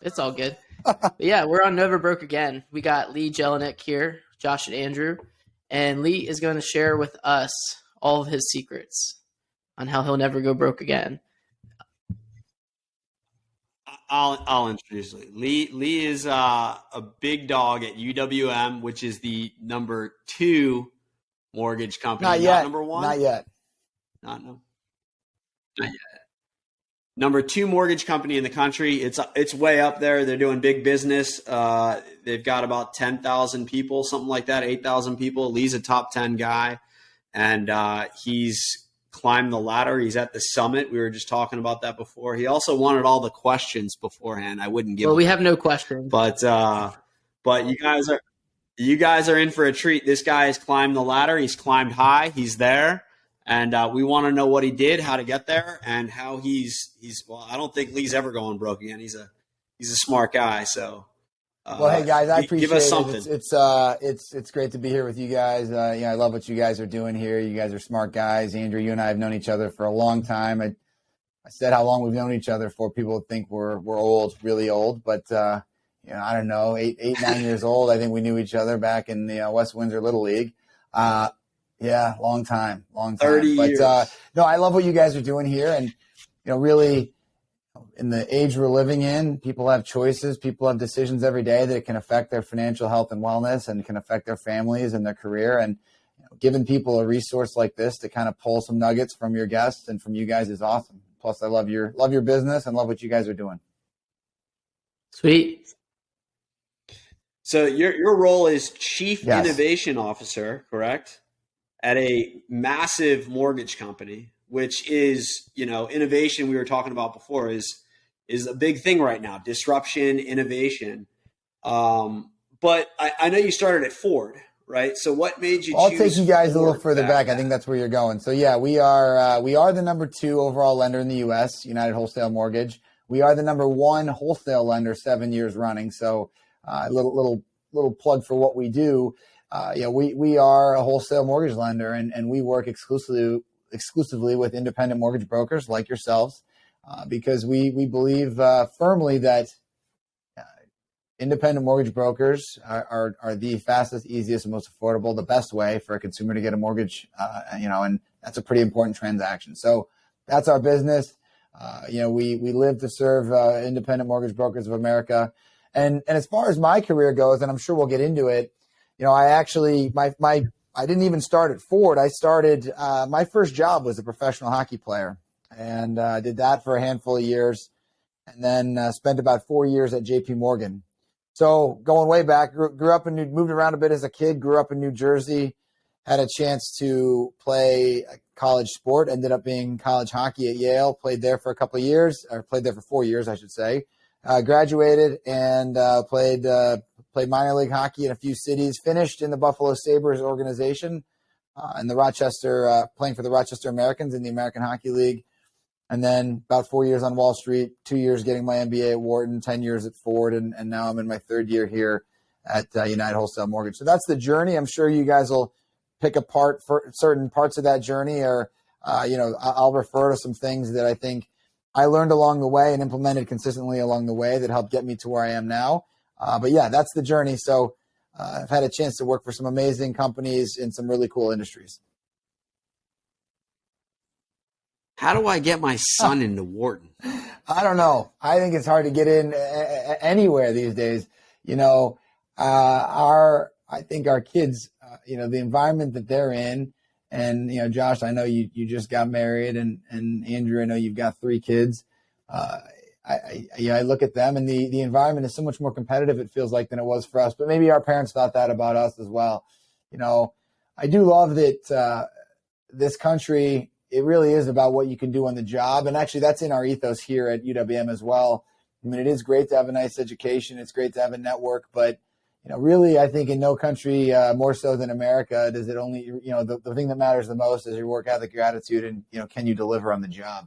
It's all good. But yeah, we're on Never Broke Again. We got Lee Jelenic here, Josh and Andrew, and Lee is going to share with us all of his secrets on how he'll never go broke again. I'll introduce Lee. Lee is a big dog at UWM, which is the number 2 mortgage company. Not yet. Not number 1. Not yet. Not yet. Number 2 mortgage company in the country. It's way up there. They're doing big business. They've got about 10,000 people, something like that, 8,000 people. Lee's a top 10 guy, and he's climbed the ladder. He's at the summit. We were just talking about that before. He also wanted all the questions beforehand. I wouldn't give. Well, we have no questions, but you guys are in for a treat. This guy has climbed the ladder. He's climbed high. He's there. And we want to know what he did, how to get there, and how he's. Well, I don't think Lee's ever going broke again. He's a smart guy. So, well, hey guys, I appreciate give us something. It's great to be here with you guys. I love what you guys are doing here. You guys are smart guys. Andrew, you and I have known each other for a long time. I said how long we've known each other for. People think we're old, really old, but I don't know, 9 years old. I think we knew each other back in the West Windsor Little League. Yeah, long time. 30 years. But no, I love what you guys are doing here, and really, in the age we're living in, people have choices. People have decisions every day that can affect their financial health and wellness, and can affect their families and their career. And giving people a resource like this to kind of pull some nuggets from your guests and from you guys is awesome. Plus, I love your business and love what you guys are doing. Sweet. So your role is Chief Innovation Officer, correct? At a massive mortgage company, which is, innovation we were talking about before is a big thing right now. Disruption, innovation. But I know you started at Ford, right? So what made you choose I'll take you guys Ford a little further back. I think that's where you're going. So yeah, we are the number 2 overall lender in the U.S., United Wholesale Mortgage. We are the number 1 wholesale lender 7 years running. So a little plug for what we do. We are a wholesale mortgage lender, and we work exclusively with independent mortgage brokers like yourselves, because we believe firmly that independent mortgage brokers are the fastest, easiest, and most affordable, the best way for a consumer to get a mortgage, and that's a pretty important transaction. So that's our business. We live to serve independent mortgage brokers of America. And as far as my career goes, and I'm sure we'll get into it, I actually, I didn't even start at Ford. I started, my first job was a professional hockey player, and did that for a handful of years, and then spent about 4 years at JP Morgan. So going way back, grew up moved around a bit as a kid, grew up in New Jersey, had a chance to play a college sport, ended up being college hockey at Yale, played there for a couple of years, or played there for 4 years, I should say. Graduated and played minor league hockey in a few cities, finished in the Buffalo Sabres organization, in the Rochester, playing for the Rochester Americans in the American Hockey League. And then about 4 years on Wall Street, 2 years getting my MBA at Wharton, 10 years at Ford, and now I'm in my 3rd year here at United Wholesale Mortgage. So that's the journey. I'm sure you guys will pick apart for certain parts of that journey, or, I'll refer to some things that I think I learned along the way and implemented consistently along the way that helped get me to where I am now. But yeah, that's the journey. So I've had a chance to work for some amazing companies in some really cool industries. How do I get my son into Wharton? I don't know. I think it's hard to get in anywhere these days. I think our kids, the environment that they're in, and, Josh, I know you just got married, and Andrew, I know you've got 3 kids. I look at them, and the environment is so much more competitive, it feels like, than it was for us. But maybe our parents thought that about us as well. I do love that this country, it really is about what you can do on the job. And actually, that's in our ethos here at UWM as well. I mean, it is great to have a nice education. It's great to have a network. But, really, I think in no country more so than America does it only, the thing that matters the most is your work ethic, your attitude, and, can you deliver on the job?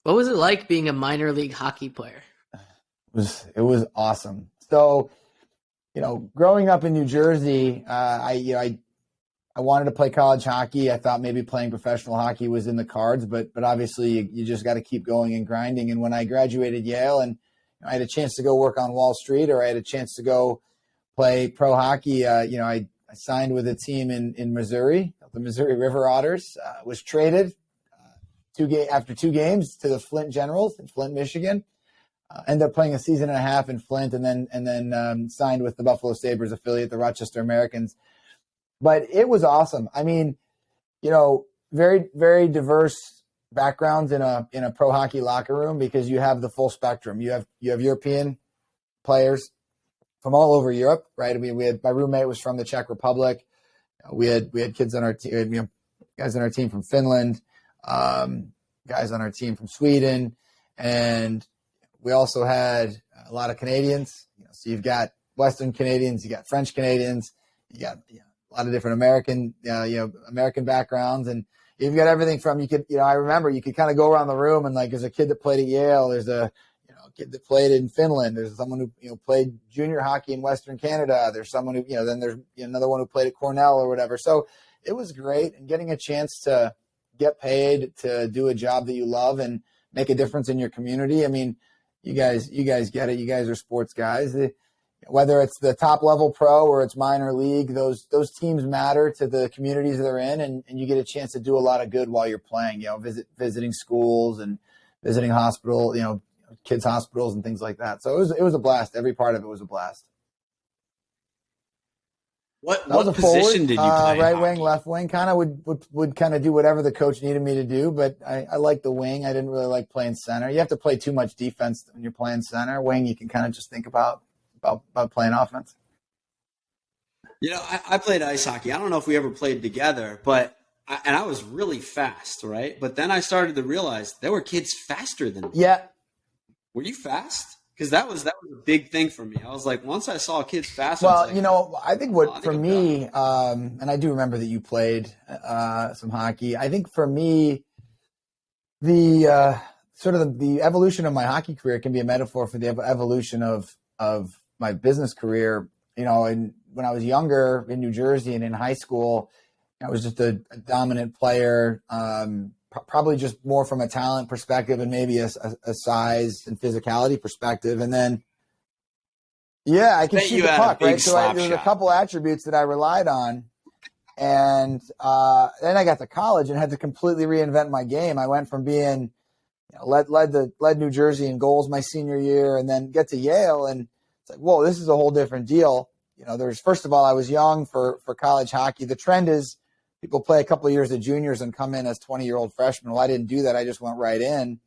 What was it like being a minor league hockey player? It was awesome. So, growing up in New Jersey, I wanted to play college hockey. I thought maybe playing professional hockey was in the cards, but obviously you just got to keep going and grinding. And when I graduated Yale and I had a chance to go work on Wall Street, or I had a chance to go play pro hockey. I signed with a team in Missouri, the Missouri River Otters. Was traded after 2 games to the Flint Generals in Flint, Michigan. Ended up playing a season and a half in Flint, and then signed with the Buffalo Sabres affiliate, the Rochester Americans. But it was awesome. I mean, very, very diverse backgrounds in a pro hockey locker room, because you have the full spectrum. You have European players from all over Europe, right? I mean, my roommate was from the Czech Republic. We had kids on our team, guys on our team from Finland, guys on our team from Sweden, and we also had a lot of Canadians. So you've got Western Canadians, you got French Canadians, you got a lot of different American backgrounds, and you've got everything from I remember you could kind of go around the room, and like there's a kid that played at Yale, there's a kid that played in Finland, there's someone who played junior hockey in Western Canada, there's someone who then there's another one who played at Cornell or whatever. So it was great, and getting a chance to get paid to do a job that you love and make a difference in your community. I mean, you guys get it. You guys are sports guys. Whether it's the top level pro or it's minor league, those teams matter to the communities they're in, and you get a chance to do a lot of good while you're playing. Visiting schools and visiting hospital, kids' hospitals and things like that. So it was a blast. Every part of it was a blast. What position did you play? Right wing, left wing. Kind of would kind of do whatever the coach needed me to do, but I like the wing. I didn't really like playing center. You have to play too much defense when you're playing center. Wing, you can kind of just think about playing offense. I played ice hockey. I don't know if we ever played together, but I was really fast, right? But then I started to realize there were kids faster than me. Yeah. Were you fast? Because that was a big thing for me. I was like, once I saw kids fast. Well, I think for me, and I do remember that you played some hockey. I think for me, the sort of the evolution of my hockey career can be a metaphor for the evolution of my business career. And when I was younger in New Jersey and in high school, I was just a dominant player. Probably just more from a talent perspective and maybe a size and physicality perspective. And then, I can shoot the puck, right? So there was a couple attributes that I relied on. And then I got to college and had to completely reinvent my game. I went from being led New Jersey in goals my senior year, and then get to Yale, and it's like, whoa, this is a whole different deal. First of all, I was young for college hockey. The trend is people play a couple of years of juniors and come in as 20-year-old freshmen. Well, I didn't do that. I just went right in.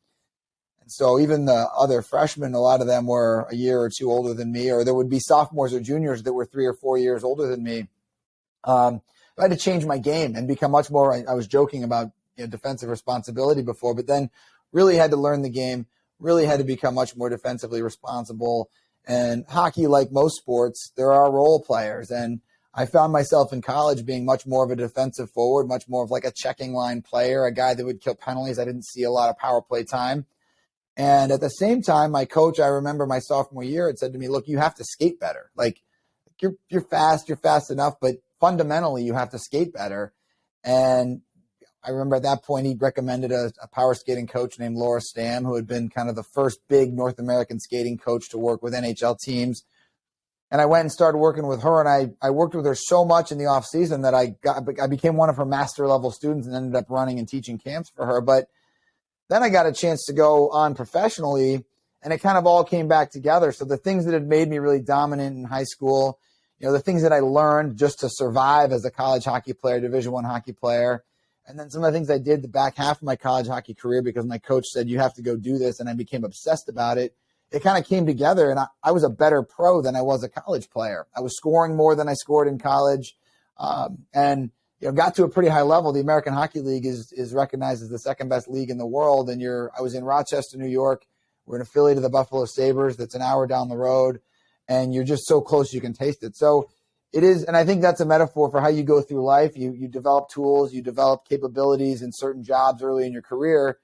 And so even the other freshmen, a lot of them were a year or two older than me, or there would be sophomores or juniors that were 3 or 4 years older than me. I had to change my game and become much more, I was joking about defensive responsibility before, but then really had to learn the game, really had to become much more defensively responsible. And hockey, like most sports, there are role players. And I found myself in college being much more of a defensive forward, much more of like a checking line player, a guy that would kill penalties. I didn't see a lot of power play time. And at the same time, my coach, I remember my sophomore year, had said to me, look, you have to skate better. Like you're fast enough, but fundamentally you have to skate better. And I remember at that point, he recommended a power skating coach named Laura Stam, who had been kind of the first big North American skating coach to work with NHL teams. And I went and started working with her, and I worked with her so much in the off season that I became one of her master level students and ended up running and teaching camps for her. But then I got a chance to go on professionally, and it kind of all came back together. So the things that had made me really dominant in high school, the things that I learned just to survive as a college hockey player, Division I hockey player, and then some of the things I did the back half of my college hockey career because my coach said, you have to go do this, and I became obsessed about it. It kind of came together, and I was a better pro than I was a college player. I was scoring more than I scored in college, and got to a pretty high level. The American Hockey League is recognized as the second best league in the world. And I was in Rochester, New York. We're an affiliate of the Buffalo Sabres. That's an hour down the road, and you're just so close you can taste it. So it is, and I think that's a metaphor for how you go through life. You develop tools, you develop capabilities in certain jobs early in your career.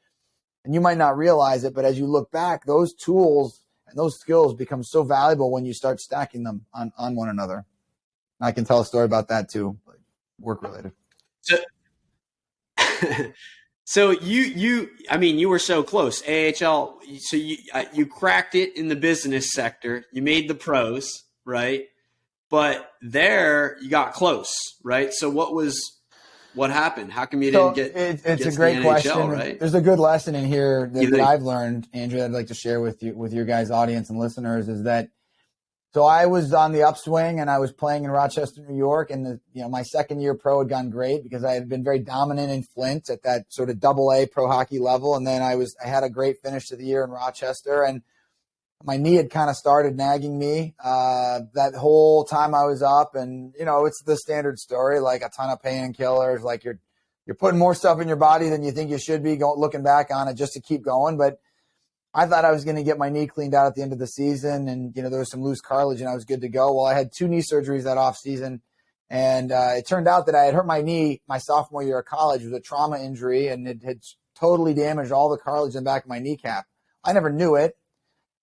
And you might not realize it, but as you look back, those tools and those skills become so valuable when you start stacking them on one another. And I can tell a story about that too, like work related. So, So I mean, you were so close. AHL. So you cracked it in the business sector. You made the pros, right? But there you got close, right? So what happened? How come you didn't get? It's get a to great the NHL, question. right? There's a good lesson in here You that think? I've learned, Andrew. I'd like to share with you, with your guys' audience and listeners, is that so I was on the upswing and I was playing in Rochester, New York, and my second year pro had gone great because I had been very dominant in Flint at that sort of AA pro hockey level, and then I had a great finish to the year in Rochester, and my knee had kind of started nagging me that whole time I was up, and it's the standard story, like a ton of painkillers, like you're putting more stuff in your body than you think you should be, looking back on it just to keep going, but I thought I was going to get my knee cleaned out at the end of the season, and there was some loose cartilage, and I was good to go. Well, I had 2 knee surgeries that off season, and it turned out that I had hurt my knee my sophomore year of college. It was a trauma injury, and it had totally damaged all the cartilage in the back of my kneecap. I never knew it,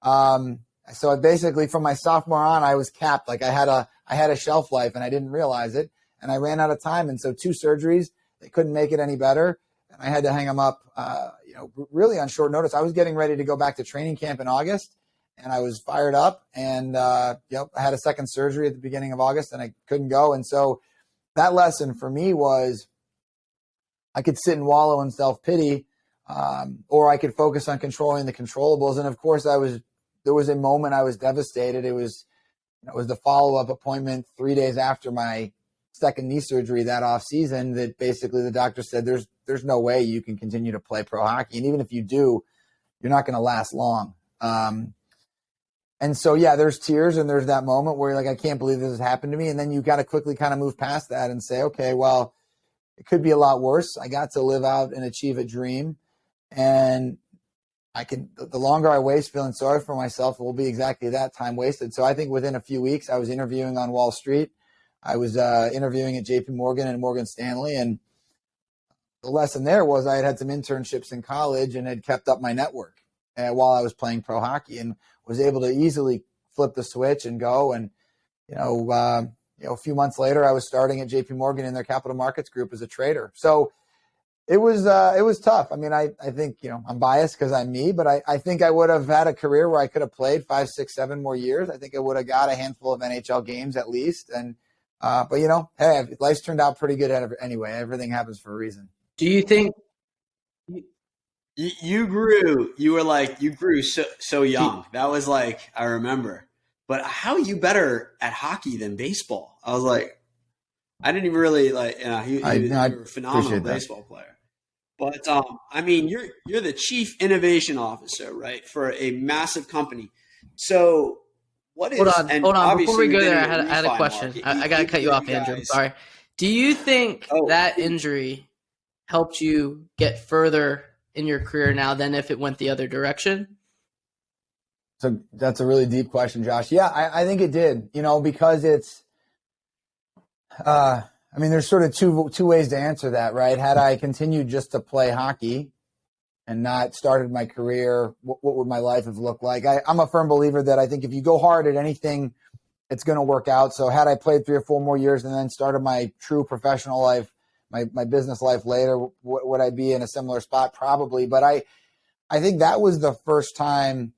so basically from my sophomore on, I was capped. Like I had a shelf life, and I didn't realize it, and I ran out of time, and so 2 surgeries, they couldn't make it any better. And I had to hang them up, really on short notice. I was getting ready to go back to training camp in August, and I was fired up. And I had a second surgery at the beginning of August, and I couldn't go. And so that lesson for me was I could sit and wallow in self-pity, or I could focus on controlling the controllables. And of course, there was a moment I was devastated. It was the follow-up appointment 3 days after my second knee surgery that off season that basically the doctor said there's no way you can continue to play pro hockey, and even if you do, you're not going to last long. And so there's tears, and there's that moment where you're like, I can't believe this has happened to me, and then you got to quickly kind of move past that and say, okay, well, it could be a lot worse. I got to live out and achieve a dream, and the longer I waste feeling sorry for myself, it will be exactly that, time wasted. So I think within a few weeks, I was interviewing on Wall Street. I was interviewing at JP Morgan and Morgan Stanley, and the lesson there was I had some internships in college and had kept up my network while I was playing pro hockey, and was able to easily flip the switch and go. And a few months later, I was starting at JP Morgan in their capital markets group as a trader. So it was tough. I mean, I think I'm biased because I'm me, but I think I would have had a career where I could have played 5, 6, 7 more years. I think I would have got a handful of NHL games at least, and. But hey, life's turned out pretty good anyway. Everything happens for a reason. Do you think you grew? You grew so young. That was like, I remember. But how are you better at hockey than baseball? I was like, I didn't even really you were a phenomenal baseball player. But I mean, you're the chief innovation officer, right, for a massive company. So. Hold on. Before we go there, I had a question. I got to cut you off, Andrew. Sorry. Do you think that injury helped you get further in your career now than if it went the other direction? So that's a really deep question, Josh. Yeah, I think it did, because it's, there's sort of two ways to answer that, right? Had I continued just to play hockey and not started my career, what would my life have looked like? I'm a firm believer that I think if you go hard at anything, it's going to work out. So had I played 3 or 4 more years and then started my true professional life, my business life later, would I be in a similar spot? Probably. But I think that was the first time,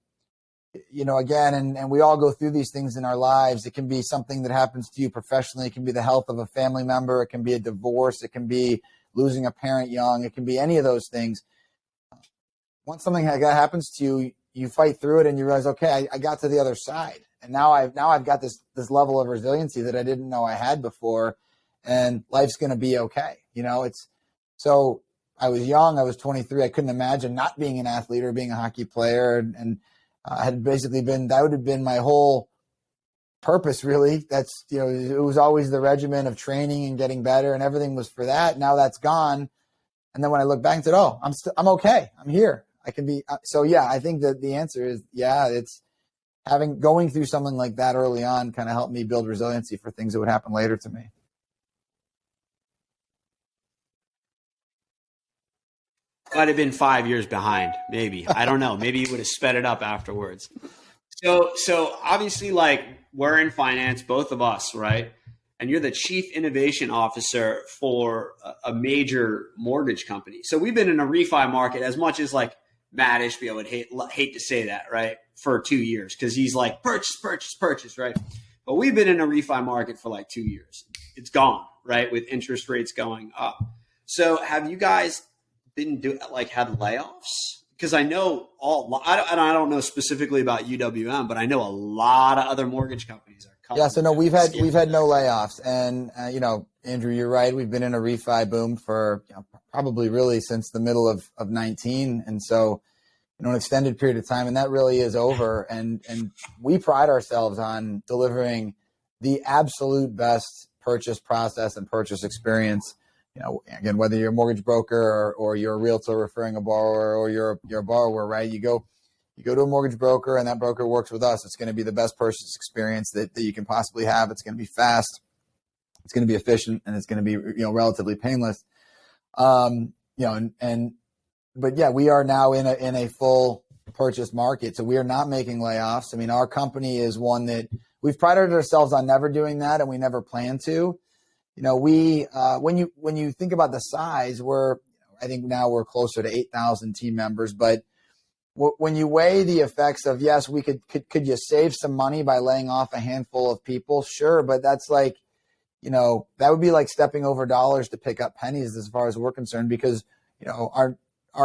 again, and we all go through these things in our lives. It can be something that happens to you professionally. It can be the health of a family member. It can be a divorce. It can be losing a parent young. It can be any of those things. Once something like that happens to you, you fight through it and you realize, okay, I got to the other side. And now I've got this level of resiliency that I didn't know I had before, and life's going to be okay. So I was young. I was 23. I couldn't imagine not being an athlete or being a hockey player. And had basically that would have been my whole purpose, really. That's, it was always the regimen of training and getting better, and everything was for that. Now that's gone. And then when I look back and said, oh, I'm okay. I'm here. I can be. So yeah, I think that the answer is, it's going through something like that early on kind of helped me build resiliency for things that would happen later to me. Might have been 5 years behind, maybe. I don't know. Maybe you would have sped it up afterwards. So obviously, like, we're in finance, both of us, right? and you're the chief innovation officer for a major mortgage company. So we've been in a refi market as much as like Matt Ishbia would hate to say that, right? For 2 years, because he's like purchase, right? But we've been in a refi market for like 2 years. It's gone, right? With interest rates going up. So have you guys been had layoffs? Because I know I don't know specifically about UWM, but I know a lot of other mortgage companies are cutting. Yeah, so no, we've had no layoffs, and Andrew, you're right. We've been in a refi boom for probably really since the middle of 19, and so an extended period of time, and that really is over. And we pride ourselves on delivering the absolute best purchase process and purchase experience. Again, whether you're a mortgage broker or you're a realtor referring a borrower, or you're a borrower, right? You go to a mortgage broker, and that broker works with us. It's going to be the best purchase experience that you can possibly have. It's going to be fast, it's going to be efficient, and it's going to be relatively painless. But yeah, we are now in a full purchase market, so we are not making layoffs. I mean, our company is one that we've prided ourselves on never doing that, and we never plan to. When you think about the size, I think now we're closer to 8,000 team members, but when you weigh the effects of, yes, we could you save some money by laying off a handful of people? Sure, but that's like, that would be like stepping over dollars to pick up pennies as far as we're concerned, because our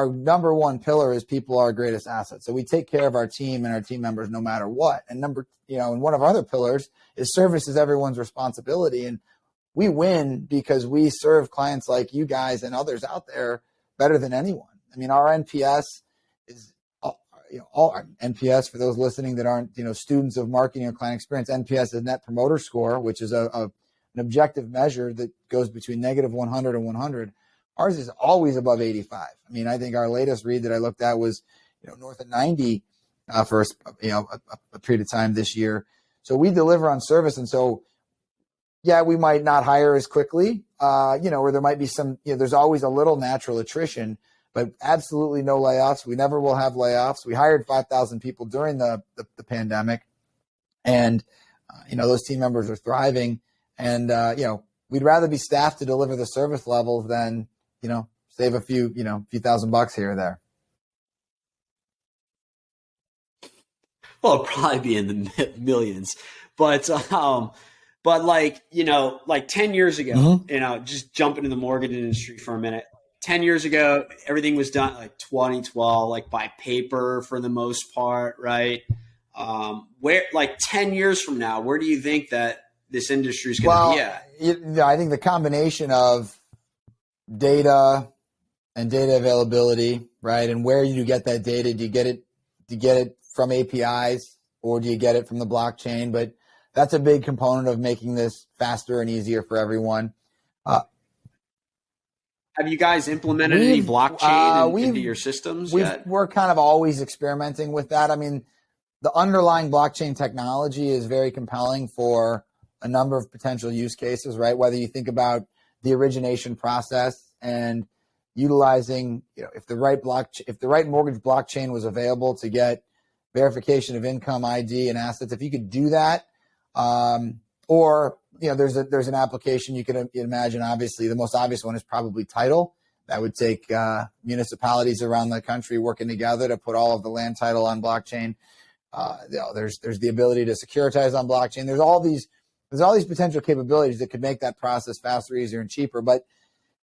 number one pillar is people are our greatest asset. So we take care of our team and our team members no matter what. And and one of our other pillars is service is everyone's responsibility. And we win because we serve clients like you guys and others out there better than anyone. I mean, our NPS is, all our NPS, for those listening that aren't, students of marketing or client experience, NPS is Net Promoter Score, which is an objective measure that goes between -100 and 100. Ours is always above 85. I mean, I think our latest read that I looked at was, north of 90 for a period of time this year. So we deliver on service, and so yeah, we might not hire as quickly, or there might be some, there's always a little natural attrition, but absolutely no layoffs. We never will have layoffs. We hired 5,000 people during the pandemic, and, those team members are thriving, and, we'd rather be staffed to deliver the service levels than, save a few $1,000 here or there. Well, it'll probably be in the millions, but like 10 years ago, just jump into the mortgage industry for a minute. 10 years ago, everything was done like 2012, like by paper for the most part, right? Where, like 10 years from now, where do you think that this industry is going to be at? I think the combination of data and data availability, right? And where you get that data, do you get it from APIs, or do you get it from the blockchain? But that's a big component of making this faster and easier for everyone. Have you guys implemented any blockchain into your systems yet? We're kind of always experimenting with that. I mean, the underlying blockchain technology is very compelling for a number of potential use cases, right? Whether you think about the origination process and utilizing, if the right mortgage blockchain was available to get verification of income, ID, and assets, if you could do that, or there's an application you can imagine. Obviously, the most obvious one is probably title. That would take municipalities around the country working together to put all of the land title on blockchain. There's the ability to securitize on blockchain. There's all these potential capabilities that could make that process faster, easier, and cheaper. But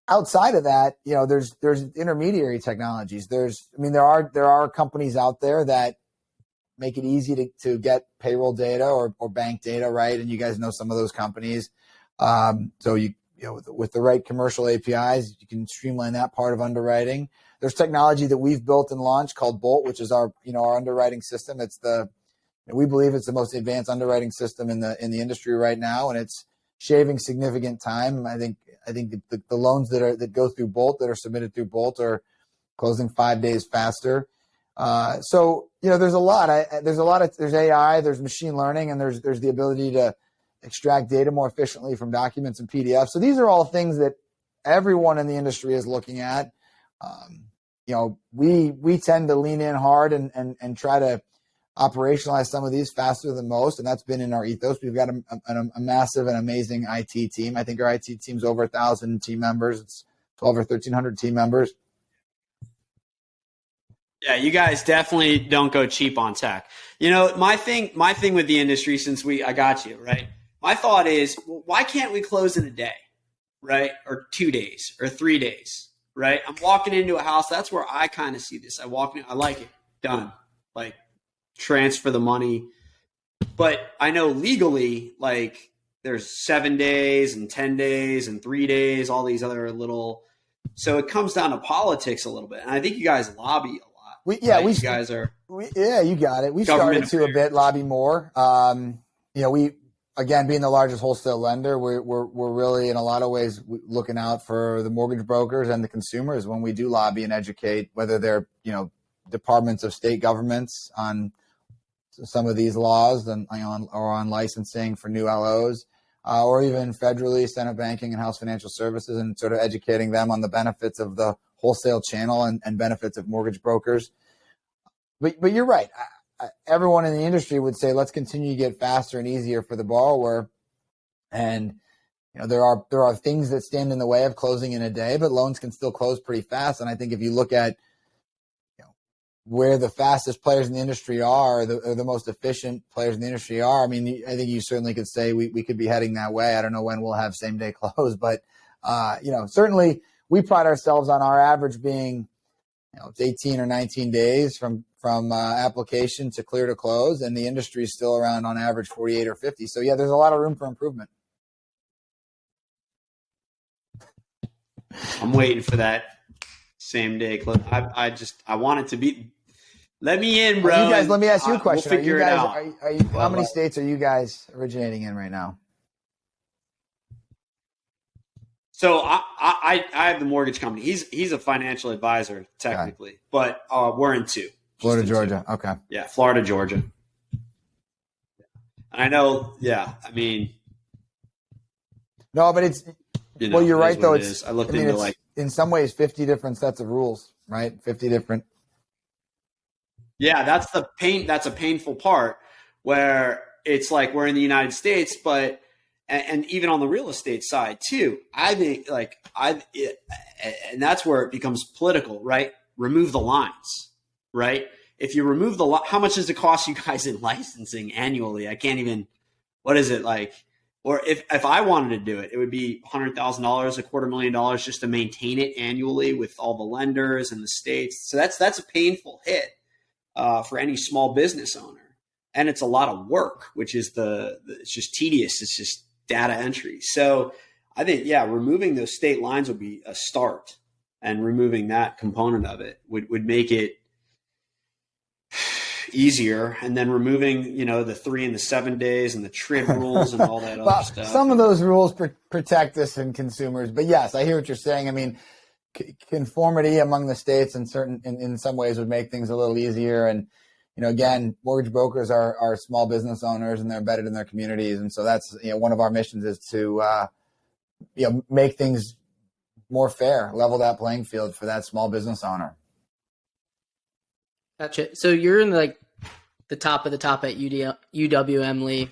outside of that, there's intermediary technologies. There are companies out there that make it easy to get payroll data or bank data, right? And you guys know some of those companies. So with the right commercial APIs, you can streamline that part of underwriting. There's technology that we've built and launched called Bolt, which is our underwriting system. We believe it's the most advanced underwriting system in the industry right now, and it's shaving significant time. I think the loans that go through Bolt, that are submitted through Bolt, are closing 5 days faster. So there's a lot. There's AI, there's machine learning, and there's the ability to extract data more efficiently from documents and PDFs. So these are all things that everyone in the industry is looking at. We tend to lean in hard and try to operationalize some of these faster than most, and that's been in our ethos. We've got a massive and amazing IT team. I think our IT team's over 1,000 team members. It's 12 or 1,300 team members. Yeah, you guys definitely don't go cheap on tech. My thing with the industry, since I got you, right? My thought is, well, why can't we close in a day, right? Or 2 days or 3 days, right? I'm walking into a house. That's where I kind of see this. I walk in, I like it. Done. Like, transfer the money. But I know legally, like, there's 7 days and 10 days and 3 days, all these other little. So it comes down to politics a little bit. And I think you guys lobby a lot. You guys are. You got it. We started to a bit lobby more. We, again, being the largest wholesale lender, we're really in a lot of ways looking out for the mortgage brokers and the consumers when we do lobby and educate, whether they're, departments of state governments on some of these laws or on licensing for new LOs, or even federally, Senate Banking and House Financial Services, and sort of educating them on the benefits of the wholesale channel and benefits of mortgage brokers. But you're right. Everyone in the industry would say, let's continue to get faster and easier for the borrower. And there are things that stand in the way of closing in a day, but loans can still close pretty fast. And I think if you look at where the fastest players in the industry are, or the most efficient players in the industry are, I mean, I think you certainly could say we could be heading that way. I don't know when we'll have same day close, but certainly we pride ourselves on our average being, it's 18 or 19 days from application to clear to close, and the industry is still around on average 48 or 50. So yeah, there's a lot of room for improvement. I'm waiting for that same day close. I want it to be. Let me in, bro. You guys, let me ask you a question. We'll figure it out. How many states are you guys originating in right now? So I have the mortgage company. He's a financial advisor technically, okay. But we're in 2. Florida, Georgia. Okay. Yeah, Florida, Georgia. And I know. Yeah, I mean. No, but it's. Well, you're right though. It's. I looked into like in some ways 50 different sets of rules, right? 50 different. Yeah, that's the pain. That's a painful part where it's like we're in the United States, but. And even on the real estate side too, I think and that's where it becomes political, right? Remove the lines, right? If you remove how much does it cost you guys in licensing annually? I can't even, what is it like? Or if I wanted to do it, it would be $100,000, $250,000 just to maintain it annually with all the lenders and the states. So that's a painful hit for any small business owner. And it's a lot of work, which is it's just tedious. It's just data entry. So I think, removing those state lines would be a start, and removing that component of it would make it easier. And then removing, the 3 and the 7 days and the TRIB rules and all that other stuff. Some of those rules protect us and consumers, but yes, I hear what you're saying. I mean, conformity among the states in some ways would make things a little easier. And, again, mortgage brokers are small business owners, and they're embedded in their communities. And so that's, one of our missions is to, make things more fair, level that playing field for that small business owner. Gotcha. So you're in the top of the top at UWM, Lee.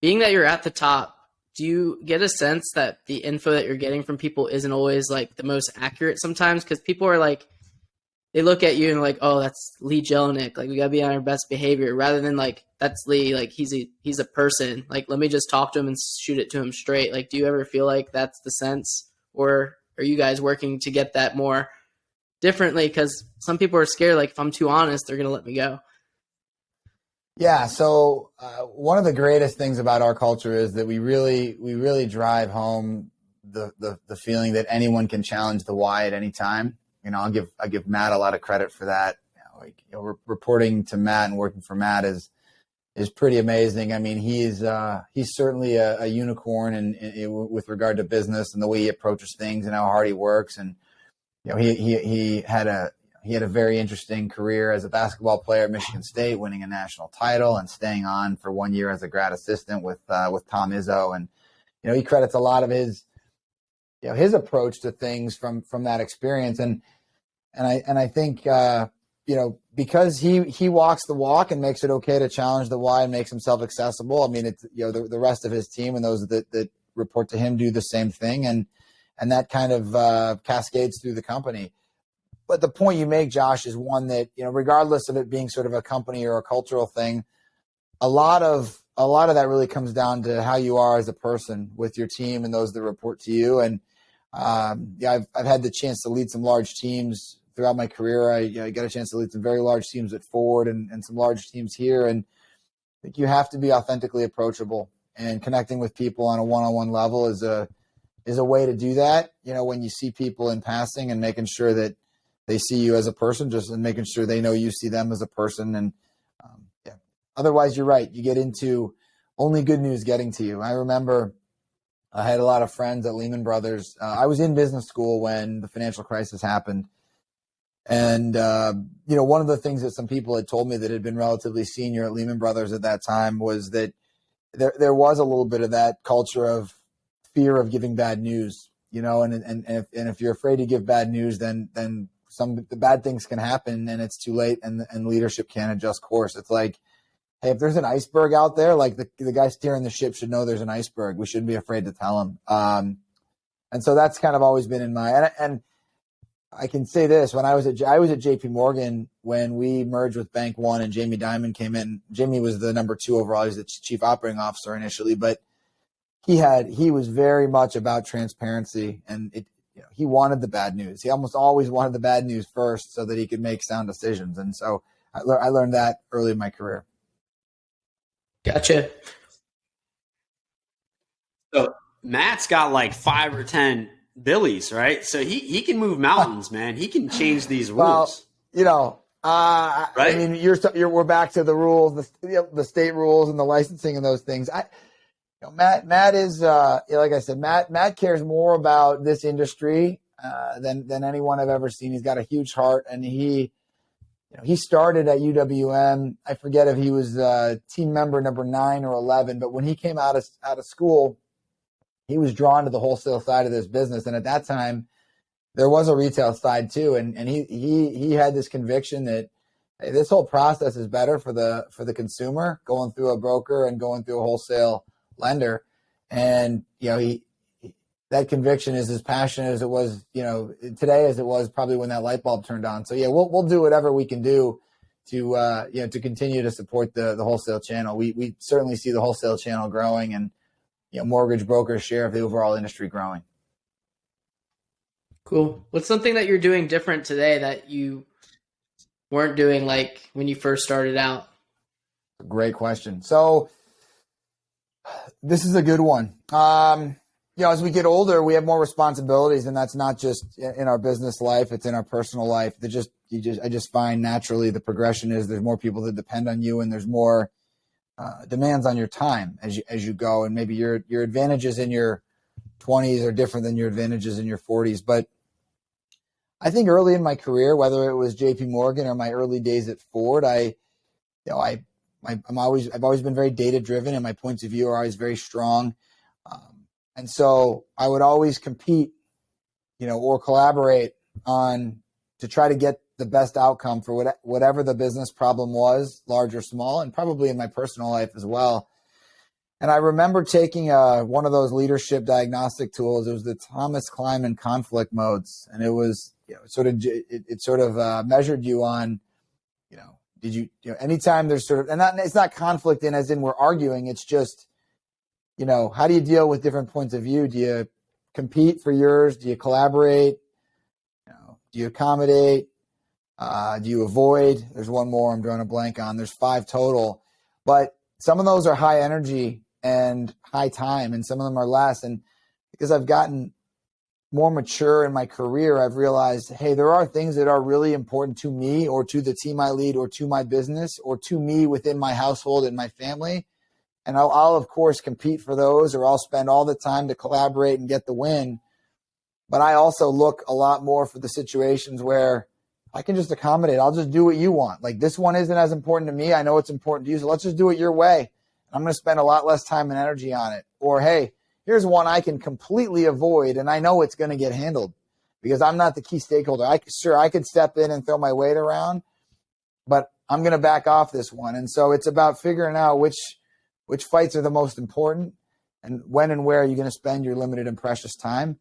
Being that you're at the top, do you get a sense that the info that you're getting from people isn't always the most accurate sometimes? Because people are they look at you and oh, that's Lee Jelenic. We gotta be on our best behavior, rather than that's Lee. He's a person. Let me just talk to him and shoot it to him straight. Do you ever feel like that's the sense, or are you guys working to get that more differently? Because some people are scared. If I'm too honest, they're gonna let me go. Yeah. So one of the greatest things about our culture is that we really drive home the feeling that anyone can challenge the why at any time. I'll give Matt a lot of credit for that. Reporting to Matt and working for Matt is pretty amazing. I mean, he's certainly a unicorn with regard to business and the way he approaches things and how hard he works. And he had a very interesting career as a basketball player at Michigan State, winning a national title and staying on for 1 year as a grad assistant with Tom Izzo. And he credits a lot of his approach to things from that experience. And I think because he walks the walk and makes it okay to challenge the why and makes himself accessible. I mean, it's, the rest of his team and those that report to him do the same thing. And that kind of cascades through the company. But the point you make, Josh, is one that, regardless of it being sort of a company or a cultural thing, a lot of that really comes down to how you are as a person with your team and those that report to you. And I've had the chance to lead some large teams throughout my career. I got a chance to lead some very large teams at Ford and some large teams here. And I think you have to be authentically approachable, and connecting with people on a one-on-one level is a way to do that. When you see people in passing, and making sure that they see you as a person, and making sure they know you see them as a person. And otherwise, you're right. You get into only good news getting to you. I remember I had a lot of friends at Lehman Brothers. I was in business school when the financial crisis happened. And, one of the things that some people had told me that had been relatively senior at Lehman Brothers at that time was that there was a little bit of that culture of fear of giving bad news, and if you're afraid to give bad news, then the bad things can happen and it's too late, and leadership can't adjust course. It's like, hey, if there's an iceberg out there, like the guy steering the ship should know there's an iceberg. We shouldn't be afraid to tell him. And so that's kind of always been in my, and I can say this, when I was at JP Morgan, when we merged with Bank One and Jamie Dimon came in. Jamie was the number 2 overall. He was the chief operating officer initially, but he was very much about transparency, and he wanted the bad news. He almost always wanted the bad news first so that he could make sound decisions. And so I learned that early in my career. Gotcha. So Matt's got like 5 or 10 Billies, right? So he can move mountains, man. He can change these rules. Well, right? I mean, we're back to the rules, the state rules and the licensing and those things. Matt is like I said, Matt cares more about this industry than anyone I've ever seen. He's got a huge heart, and he started at UWM. I forget if he was team member number 9 or 11, but when he came out of school, he was drawn to the wholesale side of this business. And at that time, there was a retail side too. And he had this conviction that, hey, this whole process is better for the consumer, going through a broker and going through a wholesale lender. And, that conviction is as passionate as it was, today as it was probably when that light bulb turned on. So yeah, we'll do whatever we can do to continue to support the wholesale channel. We certainly see the wholesale channel growing, and mortgage brokers' share of the overall industry growing. Cool. What's something that you're doing different today that you weren't doing like when you first started out? Great question. So this is a good one. As we get older, we have more responsibilities, and that's not just in our business life; it's in our personal life. I just find naturally the progression is there's more people that depend on you, and there's more demands on your time as you go. And maybe your advantages in your 20s are different than your advantages in your 40s. But I think early in my career, whether it was JP Morgan or my early days at Ford, I've always been very data driven, and my points of view are always very strong. And so I would always compete, or collaborate to try to get the best outcome for whatever the business problem was, large or small, and probably in my personal life as well. And I remember taking one of those leadership diagnostic tools. It was the Thomas Kleiman conflict modes, and it was it sort of measured you on, did you anytime there's it's not conflict as in we're arguing. It's just, how do you deal with different points of view? Do you compete for yours? Do you collaborate? Do you accommodate? Do you avoid? There's one more I'm drawing a blank on. There's 5 total, but some of those are high energy and high time, and some of them are less. And because I've gotten more mature in my career, I've realized, hey, there are things that are really important to me or to the team I lead or to my business or to me within my household and my family. And I'll of course compete for those, or I'll spend all the time to collaborate and get the win. But I also look a lot more for the situations where I can just accommodate. I'll just do what you want. Like, this one isn't as important to me. I know it's important to you, so let's just do it your way. I'm going to spend a lot less time and energy on it. Or, hey, here's one I can completely avoid, and I know it's going to get handled because I'm not the key stakeholder. I could step in and throw my weight around, but I'm going to back off this one. And so it's about figuring out which fights are the most important and when and where you're going to spend your limited and precious time.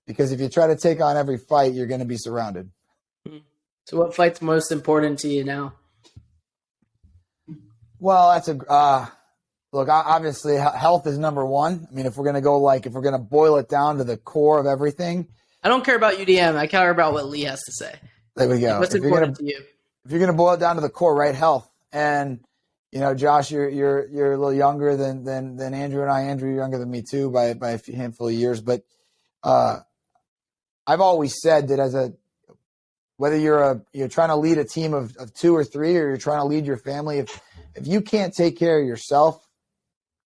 Because if you try to take on every fight, you're going to be surrounded. So what fight's most important to you now? Well, that's look, obviously health is number one. I mean, if we're going to boil it down to the core of everything. I don't care about UDM. I care about what Lee has to say. There we go. What's important to you? If you're going to boil it down to the core, right? Health. And, Josh, you're a little younger than Andrew and I. Andrew, you're younger than me too by a handful of years. But I've always said that whether you're trying to lead a team of 2 or 3, or you're trying to lead your family, if you can't take care of yourself,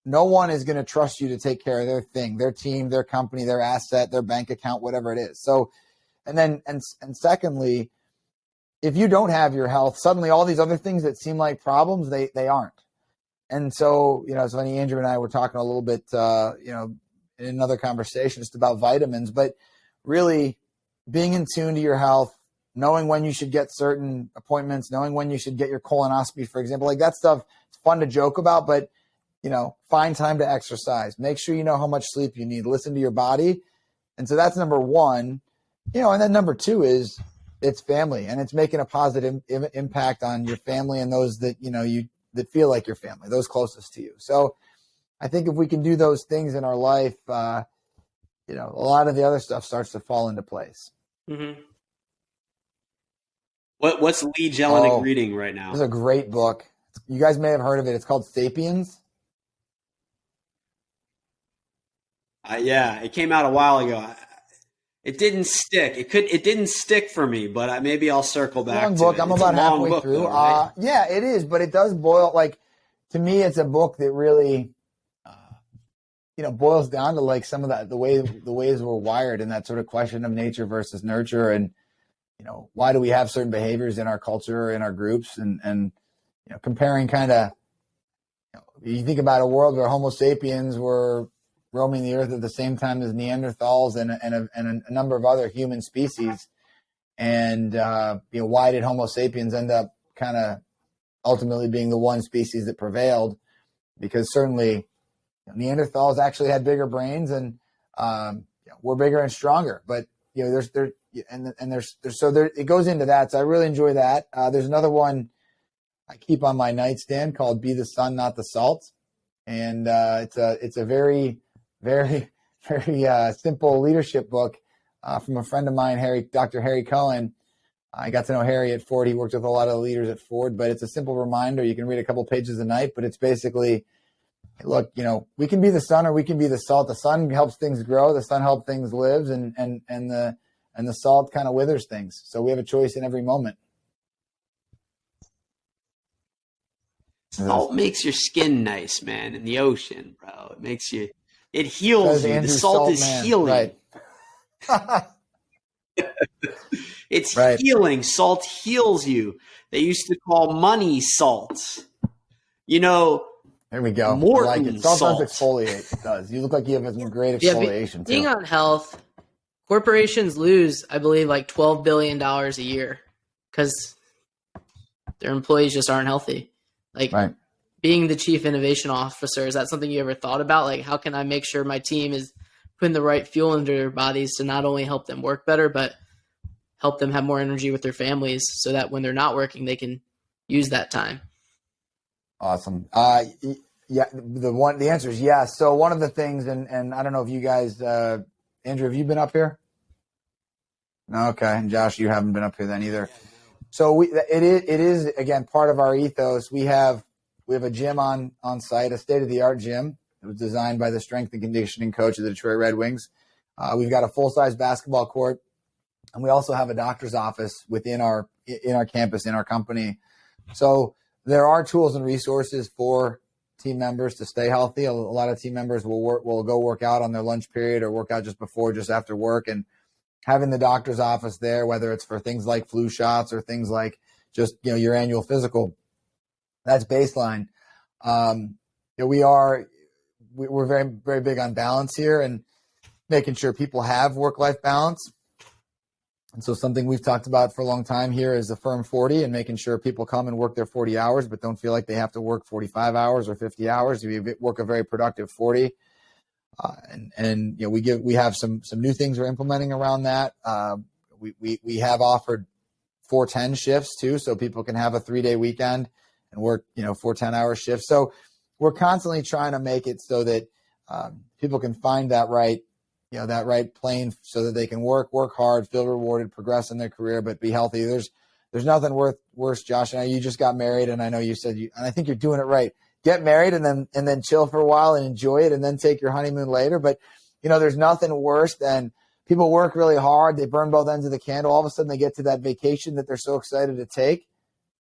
no one is going to trust you to take care of their thing, their team, their company, their asset, their bank account, whatever it is. So, and secondly, if you don't have your health, suddenly all these other things that seem like problems, they aren't. And so, it's funny, Andrew and I were talking a little bit, in another conversation just about vitamins, but really being in tune to your health, knowing when you should get certain appointments, knowing when you should get your colonoscopy, for example, like that stuff, it's fun to joke about, but find time to exercise, make sure you know how much sleep you need, listen to your body. And so that's number one, and then number 2 is it's family, and it's making a positive impact on your family and those that, that feel like your family, those closest to you. So I think if we can do those things in our life, a lot of the other stuff starts to fall into place. Mm-hmm. What's Lee Jelenic reading right now? This is a great book. You guys may have heard of it. It's called Sapiens. Yeah, it came out a while ago. It didn't stick. It didn't stick for me, but maybe I'll circle back. Long book. To it. I'm about halfway through. Though, right? Yeah, it is, but it does boil. To me, it's a book that really, boils down to some of the ways we're wired, and that sort of question of nature versus nurture, and why do we have certain behaviors in our culture, in our groups, and comparing kind of. You think about a world where Homo sapiens were roaming the earth at the same time as Neanderthals and a number of other human species. And, why did Homo sapiens end up kind of ultimately being the one species that prevailed? Because certainly Neanderthals actually had bigger brains and were bigger and stronger. But, it goes into that. So I really enjoy that. There's another one I keep on my nightstand called Be the Sun, Not the Salt. And it's a very, very, very simple leadership book from a friend of mine, Dr. Harry Cohen. I got to know Harry at Ford. He worked with a lot of leaders at Ford, but it's a simple reminder. You can read a couple pages a night, but it's basically, look, we can be the sun or we can be the salt. The sun helps things grow. The sun helps things live, and the salt kind of withers things. So we have a choice in every moment. Salt makes your skin nice, man, in the ocean, bro. It heals you. The salt is healing. Right. It's healing. Salt heals you. They used to call money salt. There we go. Morton I like it. Salt salt. does exfoliate. It does. You look like you have some great exfoliation, being too. on health, corporations lose, I believe, like $12 billion a year because their employees just aren't healthy. Being the chief innovation officer, is that something you ever thought about? How can I make sure my team is putting the right fuel into their bodies to not only help them work better, but help them have more energy with their families so that when they're not working, they can use that time? Awesome. Yeah, the answer is yes. So one of the things, and I don't know if you guys, Andrew, have you been up here? No, okay. And Josh, you haven't been up here then either. So it is again part of our ethos. We have a gym on site, a state-of-the-art gym. It was designed by the strength and conditioning coach of the Detroit Red Wings. We've got a full-size basketball court, and we also have a doctor's office within our campus, in our company. So there are tools and resources for team members to stay healthy. A lot of team members will go work out on their lunch period or work out just before, just after work, and having the doctor's office there, whether it's for things like flu shots or things like just, your annual physical, that's baseline. We're very, very big on balance here and making sure people have work-life balance. And so something we've talked about for a long time here is the firm 40 and making sure people come and work their 40 hours, but don't feel like they have to work 45 hours or 50 hours. We work a very productive 40. And we have some new things we're implementing around that. We have offered 410 shifts too, so people can have a 3-day weekend and work 4 10-hour shifts. So we're constantly trying to make it so that people can find that right plane so that they can work hard, feel rewarded, progress in their career, but be healthy. There's nothing worse, Josh. And you just got married, and I know you said and I think you're doing it right. Get married and then chill for a while and enjoy it, and then take your honeymoon later. But there's nothing worse than people work really hard, they burn both ends of the candle. All of a sudden, they get to that vacation that they're so excited to take,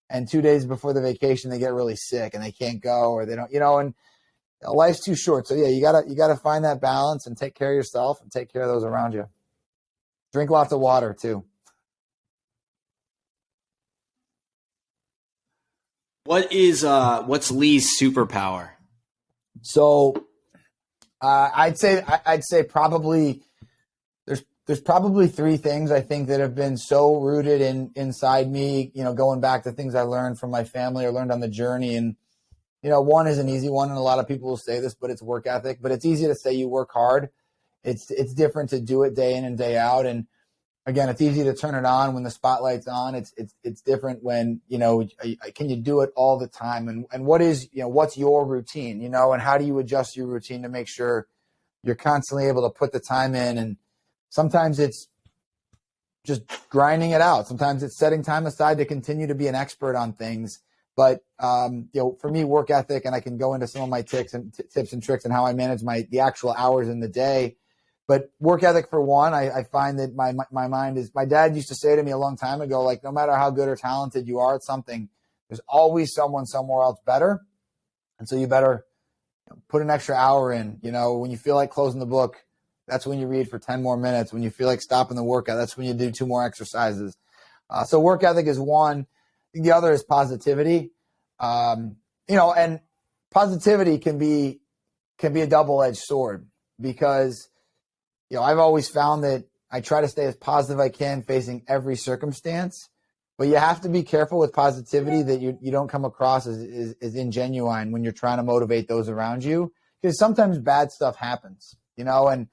and 2 days before the vacation, they get really sick and they can't go, or they don't. And life's too short. So yeah, you gotta find that balance and take care of yourself and take care of those around you. Drink lots of water too. What's Lee's superpower? So I'd say probably there's probably 3 things I think that have been so rooted inside me, going back to things I learned from my family or learned on the journey. And one is an easy one, and a lot of people will say this, but it's work ethic. But it's easy to say you work hard. It's different to do it day in and day out. And again, it's easy to turn it on when the spotlight's on. It's different when can you do it all the time? And what is what's your routine? And how do you adjust your routine to make sure you're constantly able to put the time in? And sometimes it's just grinding it out. Sometimes it's setting time aside to continue to be an expert on things. But for me, work ethic, and I can go into some of my tips and tricks and how I manage the actual hours in the day. But work ethic, for one, I find that my mind is. My dad used to say to me a long time ago, like, no matter how good or talented you are at something, there's always someone somewhere else better, and so you better put an extra hour in. When you feel like closing the book, that's when you read for 10 more minutes. When you feel like stopping the workout, that's when you do 2 more exercises. So work ethic is one. The other is positivity, and positivity can be a double-edged sword, because I've always found that I try to stay as positive as I can facing every circumstance, but you have to be careful with positivity that you don't come across as ingenuine when you're trying to motivate those around you, because sometimes bad stuff happens, and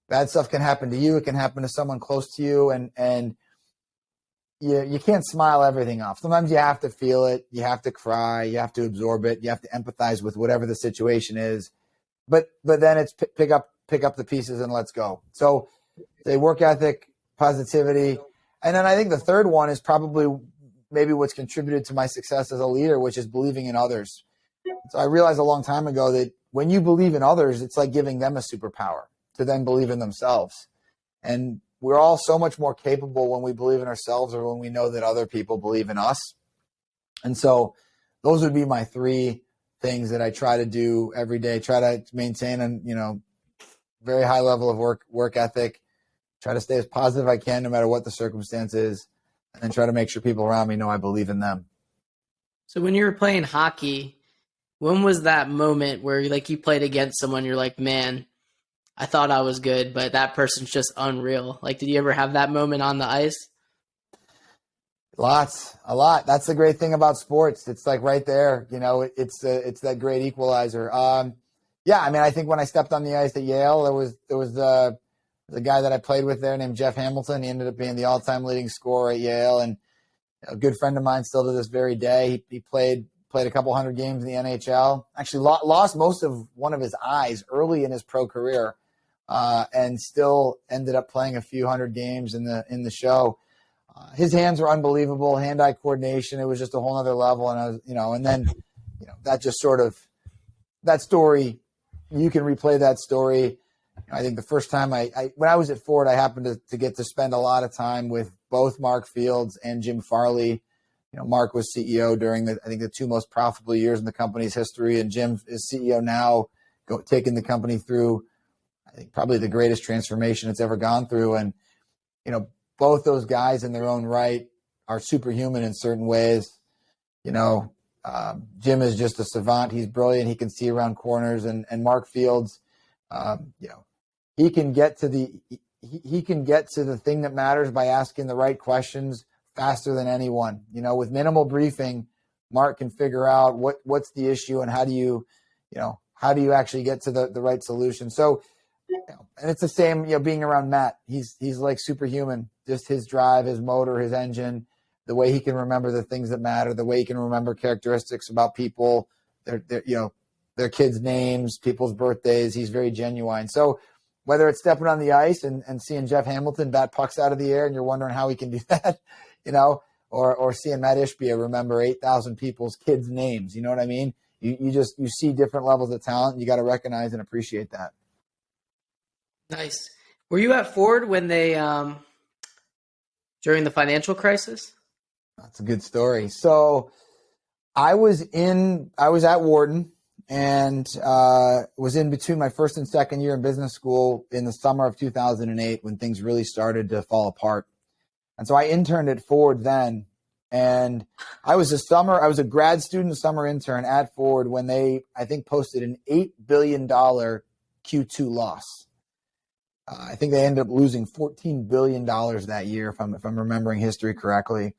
bad stuff can happen to you. It can happen to someone close to you, and you can't smile everything off. Sometimes you have to feel it. You have to cry. You have to absorb it. You have to empathize with whatever the situation is. But then it's pick up the pieces and let's go. So they work ethic, positivity. And then I think the third one is probably maybe what's contributed to my success as a leader, which is believing in others. So I realized a long time ago that when you believe in others, it's like giving them a superpower to then believe in themselves. And we're all so much more capable when we believe in ourselves, or when we know that other people believe in us. And so those would be my 3 things that I try to do every day. Try to maintain a very high level of work ethic. Try to stay as positive as I can no matter what the circumstance is, and then try to make sure people around me know I believe in them. So when you were playing hockey, when was that moment where you played against someone, you're like, man, I thought I was good, but that person's just unreal? Did you ever have that moment on the ice? A lot. That's the great thing about sports. It's like right there, it's that great equalizer. I think when I stepped on the ice at Yale, there was the guy that I played with there named Jeff Hamilton. He ended up being the all-time leading scorer at Yale, and a good friend of mine still to this very day. He played a couple hundred games in the NHL. Actually, lost most of one of his eyes early in his pro career. And still ended up playing a few hundred games in the show. His hands were unbelievable, hand-eye coordination. It was just a whole other level. And I was, and then, that just sort of, that story, you can replay that story. I think the first time when I was at Ford, I happened to get to spend a lot of time with both Mark Fields and Jim Farley. Mark was CEO during the 2 most profitable years in the company's history, and Jim is CEO now, taking the company through, I think, probably the greatest transformation it's ever gone through. And, both those guys in their own right are superhuman in certain ways. Jim is just a savant. He's brilliant. He can see around corners. And Mark Fields, he can get to he can get to the thing that matters by asking the right questions faster than anyone. With minimal briefing, Mark can figure out what's the issue and how do you actually get to the right solution. So, and it's the same, being around Matt. He's like superhuman. Just his drive, his motor, his engine, the way he can remember the things that matter, the way he can remember characteristics about people, their kids' names, people's birthdays. He's very genuine. So whether it's stepping on the ice and seeing Jeff Hamilton bat pucks out of the air and you're wondering how he can do that, or seeing Matt Ishbia remember 8,000 people's kids' names, you know what I mean? You see different levels of talent, and you got to recognize and appreciate that. Nice. Were you at Ford when they during the financial crisis? That's a good story. So I was at Wharton and was in between my first and second year in business school in the summer of 2008 when things really started to fall apart. And so I interned at Ford then, and I was a grad student summer intern at Ford when they, I think, posted an $8 billion Q2 loss. I think they ended up losing $14 billion that year, if I'm remembering history correctly.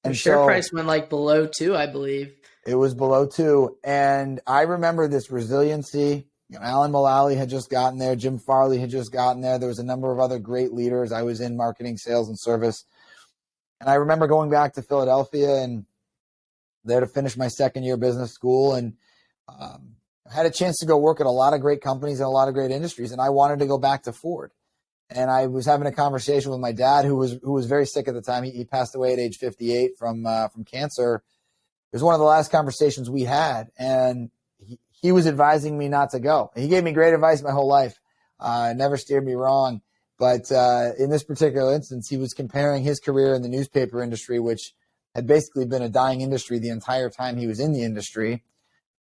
And the share price went below 2, I believe. It was below 2. And I remember this resiliency. Alan Mullally had just gotten there. Jim Farley had just gotten there. There was a number of other great leaders. I was in marketing, sales, and service. And I remember going back to Philadelphia and there to finish my second year business school, and had a chance to go work at a lot of great companies and a lot of great industries. And I wanted to go back to Ford. And I was having a conversation with my dad, who was very sick at the time. He passed away at age 58 from cancer. It was one of the last conversations we had, and he was advising me not to go. He gave me great advice my whole life, never steered me wrong. But in this particular instance, he was comparing his career in the newspaper industry, which had basically been a dying industry the entire time he was in the industry.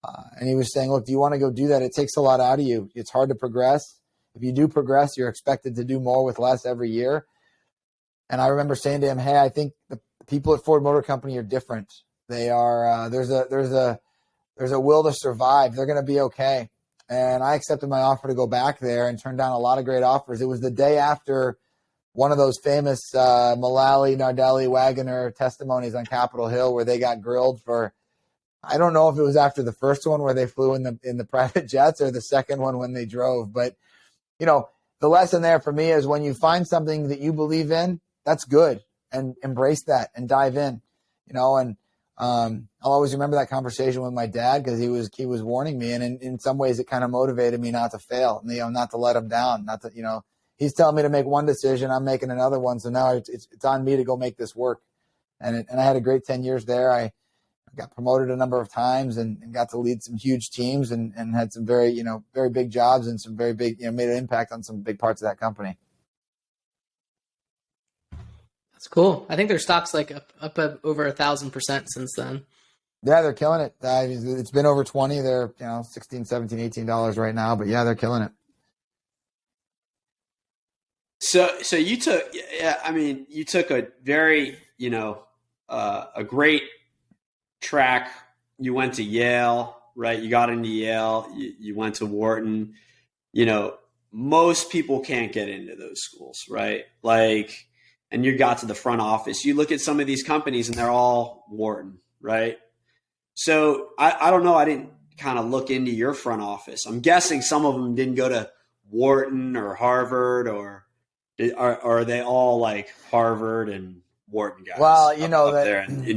And he was saying, look, do you want to go do that? It takes a lot out of you. It's hard to progress. If you do progress, you're expected to do more with less every year. And I remember saying to him, hey, I think the people at Ford Motor Company are different. They are, there's a will to survive. They're going to be okay. And I accepted my offer to go back there and turned down a lot of great offers. It was the day after one of those famous Mullally, Nardelli, Wagoner testimonies on Capitol Hill where they got grilled for, I don't know if it was after the first one where they flew in the private jets or the second one when they drove. But, the lesson there for me is when you find something that you believe in, that's good, and embrace that and dive in, and I'll always remember that conversation with my dad because he was warning me, and in some ways it kind of motivated me not to fail, not to let him down, not to, he's telling me to make one decision, I'm making another one. So now it's on me to go make this work. And I had a great 10 years there. I got promoted a number of times and got to lead some huge teams and had some very, very big jobs and some very big, made an impact on some big parts of that company. That's cool. I think their stock's up over 1,000% since then. Yeah, they're killing it. It's been over 20. They're, $16, $17, $18 right now, but yeah, they're killing it. So you took a very, a great track. You went to Yale, right? You got into Yale. You went to Wharton. Most people can't get into those schools, right? And you got to the front office. You look at some of these companies and they're all Wharton, right? So I don't know. I didn't kind of look into your front office. I'm guessing some of them didn't go to Wharton or Harvard, or are they all like Harvard and Wharton guys? Well,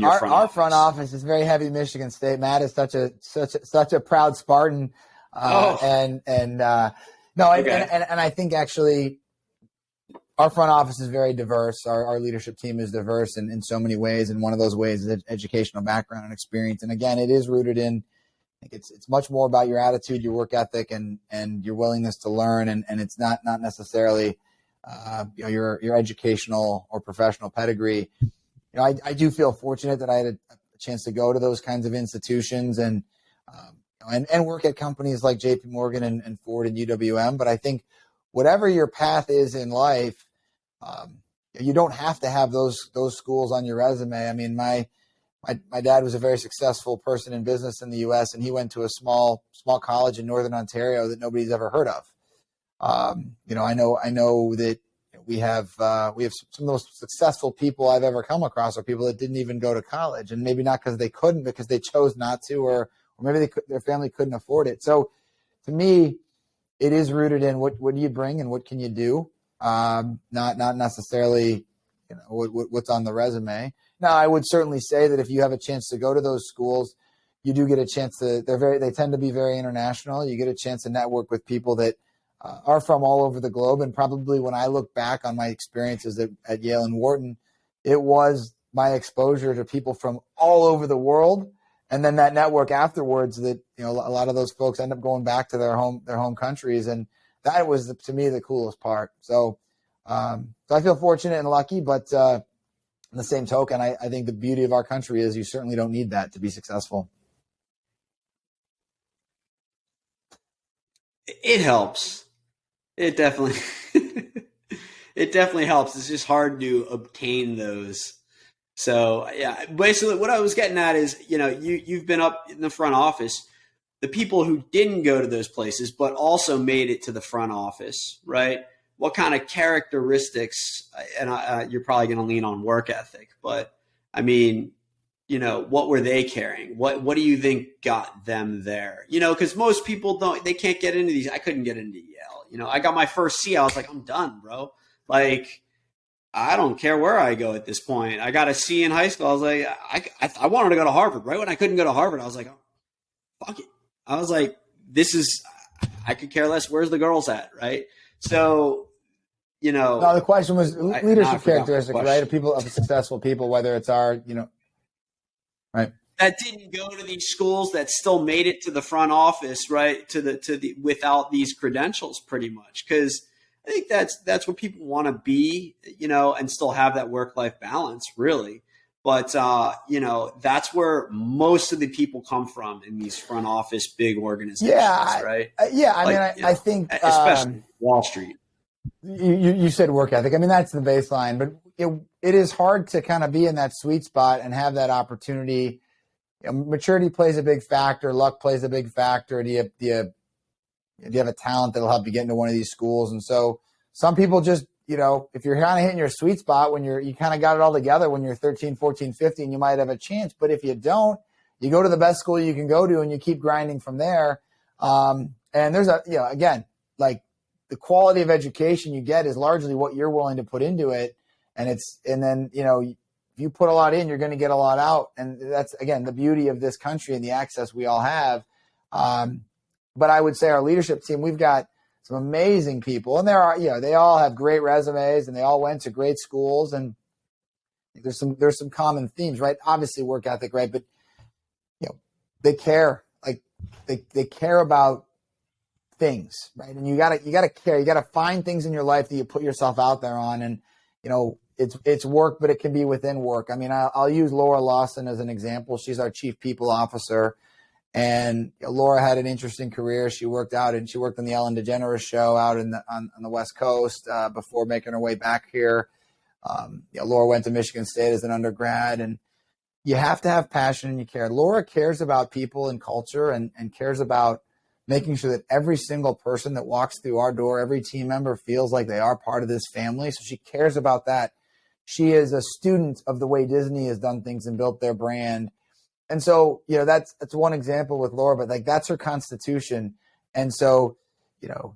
our front office is very heavy Michigan State. Matt is such a proud Spartan, and I think actually our front office is very diverse. Our leadership team is diverse in so many ways, and one of those ways is educational background and experience. And again, it is rooted in. I think it's much more about your attitude, your work ethic, and your willingness to learn, and it's not necessarily. Your educational or professional pedigree. I do feel fortunate that I had a chance to go to those kinds of institutions and work at companies like JP Morgan and Ford and UWM. But I think whatever your path is in life, you don't have to have those schools on your resume. I mean, my dad was a very successful person in business in the U.S. and he went to a small college in Northern Ontario that nobody's ever heard of. I know that we have some of the most successful people I've ever come across are people that didn't even go to college, and maybe not because they couldn't, because they chose not to, or maybe their family couldn't afford it. So to me, it is rooted in what do you bring and what can you do, not necessarily what's on the resume. Now, I would certainly say that if you have a chance to go to those schools, you do get a chance to. They tend to be very international. You get a chance to network with people that are from all over the globe. And probably when I look back on my experiences at Yale and Wharton, it was my exposure to people from all over the world, and then that network afterwards that, a lot of those folks end up going back to their home countries. And that was, to me, the coolest part. So I feel fortunate and lucky, but in the same token, I think the beauty of our country is you certainly don't need that to be successful. It helps. It definitely helps. It's just hard to obtain those. So yeah, basically what I was getting at is, you've been up in the front office, the people who didn't go to those places, but also made it to the front office, right? What kind of characteristics, and you're probably going to lean on work ethic, but I mean, what were they carrying? What do you think got them there? Because most people they can't get into these. I couldn't get into Yale. I got my first C. I was like, I'm done, bro. Like, I don't care where I go at this point. I got a C in high school. I was like, I wanted to go to Harvard. Right when I couldn't go to Harvard, I was like, oh, fuck it. I was like, I could care less. Where's the girls at? Right. So, No, the question was leadership characteristics, right? Of successful people, whether it's right. That didn't go to these schools that still made it to the front office, right? To the without these credentials, pretty much. Because I think that's what people want to be, and still have that work-life balance, really. But that's where most of the people come from in these front office big organizations, right? I think especially Wall Street. You said work ethic. I mean, that's the baseline, but it is hard to kind of be in that sweet spot and have that opportunity. Maturity plays a big factor. Luck plays a big factor. Do you have a talent that'll help you get into one of these schools? And so some people just, if you're kind of hitting your sweet spot when you kind of got it all together when you're 13, 14, 15, you might have a chance. But if you don't, you go to the best school you can go to and you keep grinding from there. And there's again, like, the quality of education you get is largely what you're willing to put into it. And then, if you put a lot in, you're going to get a lot out. And that's, again, the beauty of this country and the access we all have. But I would say our leadership team, we've got some amazing people, and they all have great resumes and they all went to great schools. And there's some common themes, right? Obviously work ethic, right? But, they care, like they care about things, right? And you gotta care. You gotta find things in your life that you put yourself out there on, and it's work, but it can be within work. I mean, I'll use Laura Lawson as an example. She's our chief people officer, and Laura had an interesting career. She worked on the Ellen DeGeneres show out on the West Coast before making her way back here. Laura went to Michigan State as an undergrad, and you have to have passion and you care. Laura cares about people and culture, and cares about making sure that every single person that walks through our door, every team member feels like they are part of this family. So she cares about that. She is a student of the way Disney has done things and built their brand. And so, that's one example with Laura, but like, that's her constitution. And so,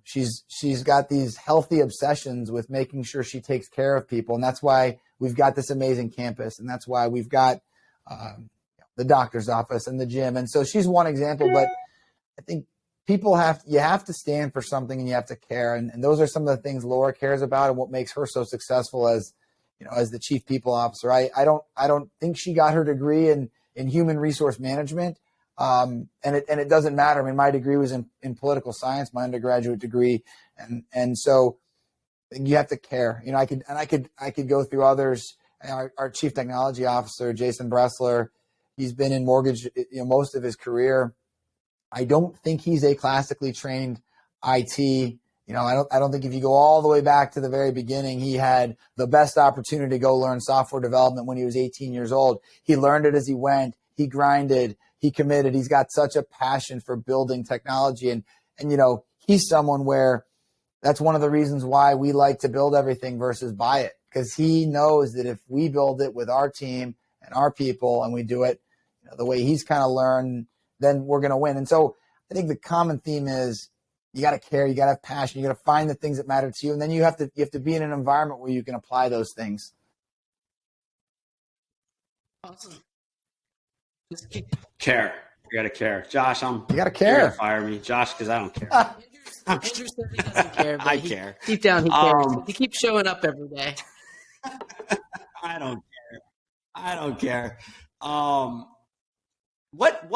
she's got these healthy obsessions with making sure she takes care of people. And that's why we've got this amazing campus. And that's why we've got the doctor's office and the gym. And so she's one example, but I think you have to stand for something and you have to care. And those are some of the things Laura cares about and what makes her so successful as the chief people officer. I don't think she got her degree in human resource management. And it doesn't matter. I mean, my degree was in political science, my undergraduate degree. And so you have to care. I could go through others. Our chief technology officer, Jason Bressler, he's been in mortgage, most of his career. I don't think he's a classically trained IT. I don't think if you go all the way back to the very beginning, he had the best opportunity to go learn software development when he was 18 years old. He learned it as he went. He grinded. He committed. He's got such a passion for building technology. And he's someone where That's one of the reasons why we like to build everything versus buy it, because he knows that if we build it with our team and our people and we do it the way he's kind of learned, then we're going to win. And so I think the common theme is you got to care, you got to have passion, you got to find the things that matter to you, and then you have to be in an environment where you can apply those things. Awesome. Care. You got to care. Josh, You got to care. You're going to fire me. Josh, because I don't care. Andrew said he doesn't care, but I care. Deep down, he cares. He keeps showing up every day. I don't care. What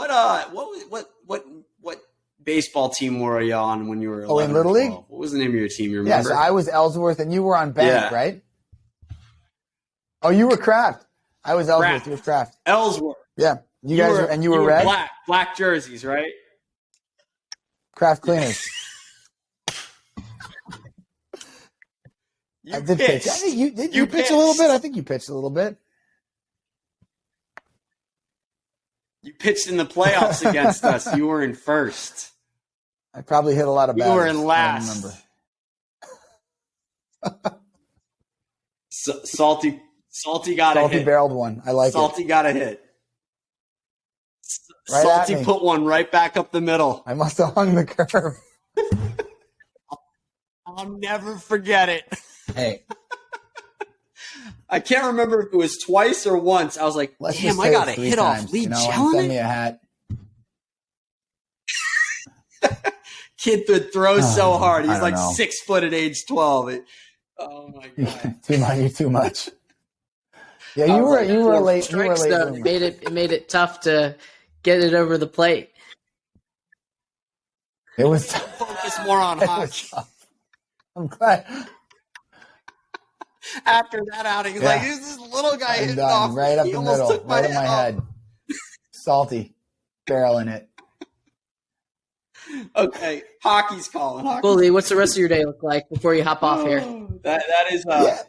baseball team were you on when you were 11? Oh, in Little League? What was the name of your team? You remember? Yes, I was Ellsworth, and you were on Bank, right? Oh, you were Kraft. I was Ellsworth. Kraft. You were Kraft. Ellsworth. Yeah, you guys were, and you were red. Black jerseys, right? Kraft Cleaners. I did pitch. I think you pitch a little bit. I think you pitched a little bit. You pitched in the playoffs against us. You were in first. I probably hit a lot of batters. You were in last. I remember. Salty got a hit. Salty barreled one. I like Salty got a hit. Right Salty put one right back up the middle. I must have hung the curve. I'll never forget it. Hey. I can't remember if it was twice or once. I was like, damn, I got a hit off Lee Jelenic. Send me a hat. Kid would throw so hard. He's like 6 foot at age 12. Oh my god. You're too much. Yeah, you were late. You were late. It made it tough to get it over the plate. It was focus more on hockey. I'm glad. After that outing, he's like, "Who's this little guy hitting off right up the middle, right in my head?" Salty, barreling it. Okay, hockey's calling. Bully, what's the rest of your day look like before you hop off here? That is, a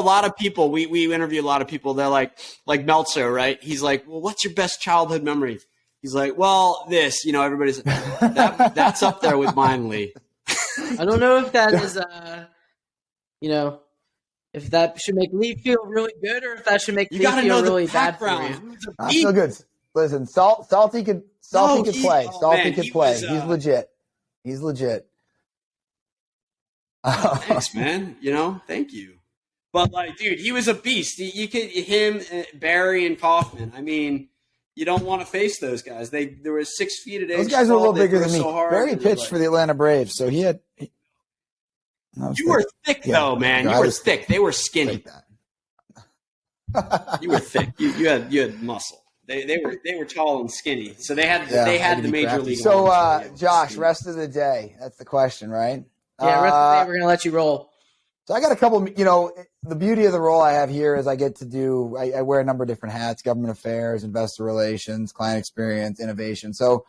lot of people. We interview a lot of people. They're like Meltzer, right? He's like, well, what's your best childhood memory? He's like, well, this. Everybody's that's up there with mine, Lee. I don't know if that is, if that should make Lee feel really good or if that should make Lee feel really bad for you. I feel good. Listen, Salty could play. Salty could play. He's legit. Thanks, man. Thank you. But dude, he was a beast. Him, Barry, and Kaufman. I mean, you don't want to face those guys. They were 6 feet at age. Those guys were a little bigger than me. Barry pitched like, for the Atlanta Braves, so he had. You were thick, though, man. You were thick. They were skinny. You were thick. You had muscle. They were tall and skinny. So they had the major league. So Josh, rest of the day. That's the question, right? Yeah, rest of the day we're gonna let you roll. So I got a couple. The beauty of the role I have here is I get to do. I wear a number of different hats: government affairs, investor relations, client experience, innovation. So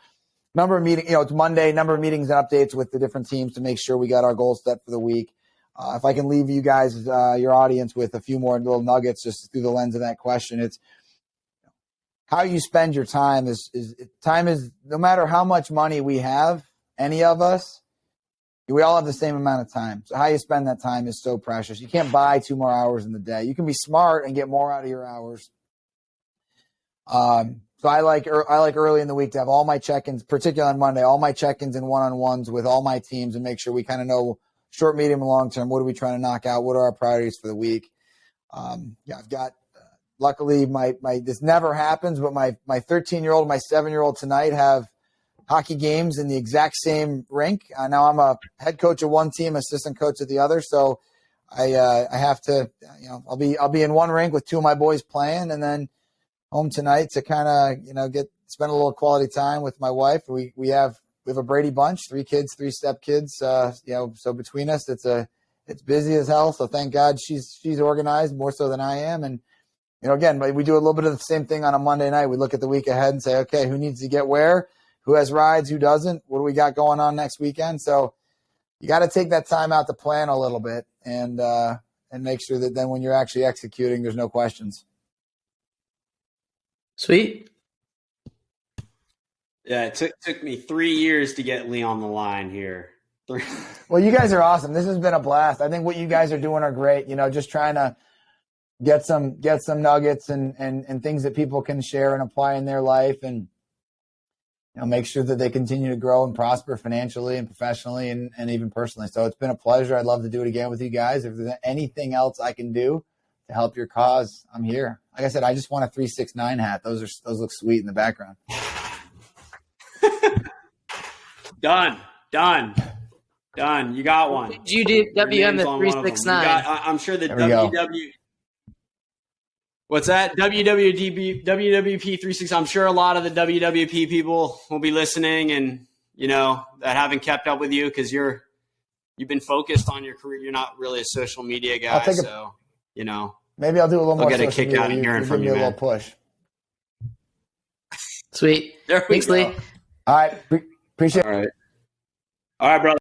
number of meetings. It's Monday. Number of meetings and updates with the different teams to make sure we got our goals set for the week. If I can leave you guys, your audience, with a few more little nuggets just through the lens of that question, it's how you spend your time is no matter how much money we have, any of us, we all have the same amount of time. So how you spend that time is so precious. You can't buy 2 more hours in the day. You can be smart and get more out of your hours. So I like early in the week to have all my check-ins, particularly on Monday, all my check-ins and one-on-ones with all my teams and make sure we kind of know short, medium, and long term. What are we trying to knock out? What are our priorities for the week? I've got luckily my this never happens, but my 13-year-old, my 7-year-old tonight have hockey games in the exact same rink. Now I'm a head coach of one team, assistant coach of the other, so I have to I'll be in one rink with 2 of my boys playing, and then home tonight to kind of spend a little quality time with my wife. We have a Brady bunch, 3 kids, 3 stepkids. So between us, it's busy as hell. So thank God she's organized more so than I am. And again, we do a little bit of the same thing on a Monday night. We look at the week ahead and say, okay, who needs to get where? Who has rides? Who doesn't? What do we got going on next weekend? So you got to take that time out to plan a little bit and make sure that then when you're actually executing, there's no questions. Sweet. Yeah, it took me 3 years to get Lee on the line here. Well, you guys are awesome. This has been a blast. I think what you guys are doing are great. Just trying to get some nuggets and things that people can share and apply in their life, and make sure that they continue to grow and prosper financially and professionally and even personally. So it's been a pleasure. I'd love to do it again with you guys. If there's anything else I can do to help your cause, I'm here. Like I said, I just want a 369 hat. Those look sweet in the background. Done. You got one. Did you do WM the 369? I'm sure the There we go. What's that? WWP 360. I'm sure a lot of the WWP people will be listening and, that haven't kept up with you because you've been focused on your career. You're not really a social media guy. Maybe I'll do a little more. I'll get a kick out of hearing from you, man. A little push. Sweet. There we Thanks, go. Lee. All right. Appreciate it. All right, brother.